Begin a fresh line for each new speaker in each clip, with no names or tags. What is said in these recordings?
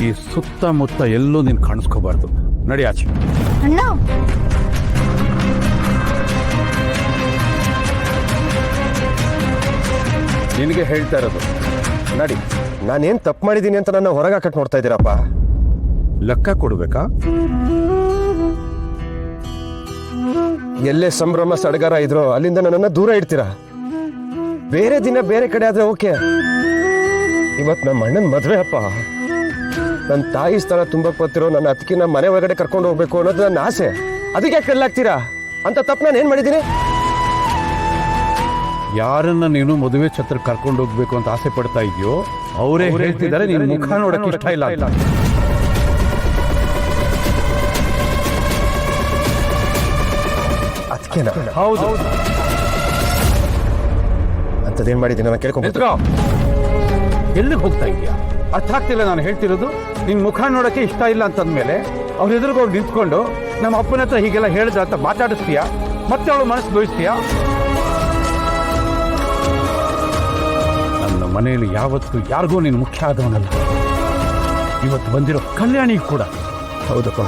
ಈ ಸುತ್ತಮುತ್ತ ಎಲ್ಲೂ ನೀನು ಕಾಣಿಸ್ಕೋಬಾರ್ದು. ನಡಿ ಆಚೆ.
ಅಣ್ಣ
ನಿನಗೆ ಹೇಳ್ತಾ ಇರೋದು, ನಡಿ.
ನಾನೇನ್ ತಪ್ಪು ಮಾಡಿದ್ದೀನಿ ಅಂತ ನನ್ನ ಹೊರಗೆ ಹಾಕಕ್ ನೋಡ್ತಾ ಇದ್ದೀರಪ್ಪ.
ಲೆಕ್ಕ ಕೊಡ್ಬೇಕಾ?
ಎಲ್ಲೇ ಸಂಭ್ರಮ ಸಡಗರ ಇದ್ರೋ ಅಲ್ಲಿಂದ ನನ್ನನ್ನು ದೂರ ಇಡ್ತೀರಾ. ಬೇರೆ ದಿನ ಬೇರೆ ಕಡೆ ಆದ್ರೆ ಓಕೆ. ಇವತ್ತು ನಮ್ಮ ಅಣ್ಣನ ಮದುವೆ ಅಪ್ಪ. ನನ್ನ ತಾಯಿ ಸ್ಥಳ ತುಂಬಕ್ ಬರ್ತಿರೋ ನನ್ನ ಅತ್ತಿನ ಮನೆ ಒಳಗಡೆ ಕರ್ಕೊಂಡು ಹೋಗ್ಬೇಕು ಅನ್ನೋದು ನನ್ನ ಆಸೆ. ಅದಕ್ಕೆ ಕಲ್ಲಾಗ್ತೀರಾ ಅಂತ ತಪ್ಪು ನಾನು ಏನ್ ಮಾಡಿದ್ದೀನಿ?
ಯಾರನ್ನ ನೀನು ಮದುವೆ ಛತ್ರ ಕರ್ಕೊಂಡು ಹೋಗ್ಬೇಕು ಅಂತ ಆಸೆ ಪಡ್ತಾ ಇದೆಯೋ ಅವರೇ ಹೇಳ್ತಿದ್ದಾರೆ ನಿನ್ನ ಮುಖ ನೋಡಕ್ಕೆ ಇಷ್ಟ ಇಲ್ಲ.
ಅದಕ್ಕೆನಾ?
ಹೌದು.
ಅಂತದೇನ್ ಮಾಡಿದ್ದೀನಿ ನಾನು ಕೇಳ್ಕೊಂಡ್ಬಿಟ್ಟು.
ಎಲ್ಲಿಗೆ ಹೋಗ್ತಾ ಇದೀಯಾ? ಅರ್ಥ ಆಗ್ತಿಲ್ಲ ನಾನು ಹೇಳ್ತಿರೋದು. ನಿನ್ ಮುಖ ನೋಡಕ್ಕೆ ಇಷ್ಟ ಇಲ್ಲ ಅಂತಂದ್ಮೇಲೆ ಅವ್ರ ಎದುರುಗೋಗಿ ನಿಂತ್ಕೊಂಡು ನಮ್ಮ ಅಪ್ಪನ ಹತ್ರ ಹೀಗೆಲ್ಲ ಹೇಳ್ದ ಅಂತ ಮಾತಾಡಿಸ್ತೀಯಾ? ಮತ್ತೆ ಅವಳು ಮನಸ್ಸು ದೋಯಿಸ್ತೀಯಾ? ನನ್ನ ಮನೆಯಲ್ಲಿ ಯಾವತ್ತೂ ಯಾರಿಗೂ ನೀನು ಮುಖ್ಯ ಆದವನಲ್ಲ. ಇವತ್ತು ಬಂದಿರೋ ಕಲ್ಯಾಣಿ ಕೂಡ.
ಹೌದಪ್ಪ,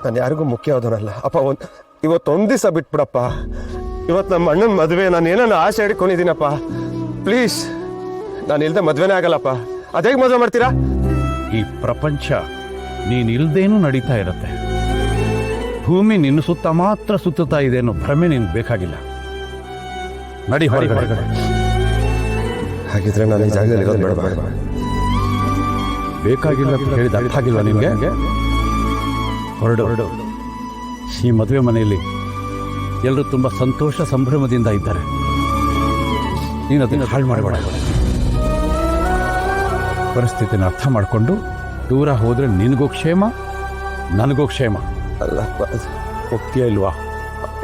ನಾನು ಯಾರಿಗೂ ಮುಖ್ಯ ಆದವನಲ್ಲ ಅಪ್ಪ. ಇವತ್ತೊಂದು ದಿವಸ ಬಿಟ್ಬಿಡಪ್ಪ. ಇವತ್ತು ನಮ್ಮ ಅಣ್ಣನ ಮದುವೆ ನಾನು ಏನನ್ನ ಆಸೆ ಹಿಡ್ಕೊಂಡಿದ್ದೀನಪ್ಪ. ಪ್ಲೀಸ್, ನಾನು ಇಲ್ದೆ ಮದುವೆನೇ ಆಗಲ್ಲಪ್ಪ. ಅದೇಗೆ ಮದುವೆ ಮಾಡ್ತೀರಾ?
ಈ ಪ್ರಪಂಚ ನೀನು ಇಲ್ದೇನೂ ನಡೀತಾ ಇರುತ್ತೆ. ಭೂಮಿ ನಿನ್ನ ಸುತ್ತ ಮಾತ್ರ ಸುತ್ತುತ್ತಾ ಇದೆ ಅನ್ನೋ ಭ್ರಮೆ ನಿನ್ಗೆ ಬೇಕಾಗಿಲ್ಲ. ನಡಿ ಹೊರಗಡೆ.
ಹಾಗಿದ್ರೆ ನಾನು ಈ ಜಾಗದಲ್ಲಿ ಇರೋದು ಬೇಡ.
ಬೇಕಾಗಿಲ್ಲ ಅಂತ ಹೇಳಿದ ಅರ್ಥ ಆಗಿಲ್ವ ನಿಮಗೆ? ಹೊರಡು. ಈ ಮದುವೆ ಮನೆಯಲ್ಲಿ ಎಲ್ಲರೂ ತುಂಬ ಸಂತೋಷ ಸಂಭ್ರಮದಿಂದ ಇದ್ದಾರೆ. ನೀನು ಅದನ್ನು ಹಾಳು ಮಾಡಬೇಡ. ಪರಿಸ್ಥಿತಿನ ಅರ್ಥ ಮಾಡಿಕೊಂಡು ದೂರ ಹೋದ್ರೆ ನಿನಗೂ ಕ್ಷೇಮ, ನನಗೂ ಕ್ಷೇಮ.
ಅಲ್ಲಪ್ಪ,
ಹೋಗ್ತೀಯ ಇಲ್ವಾ?
ಅಪ್ಪ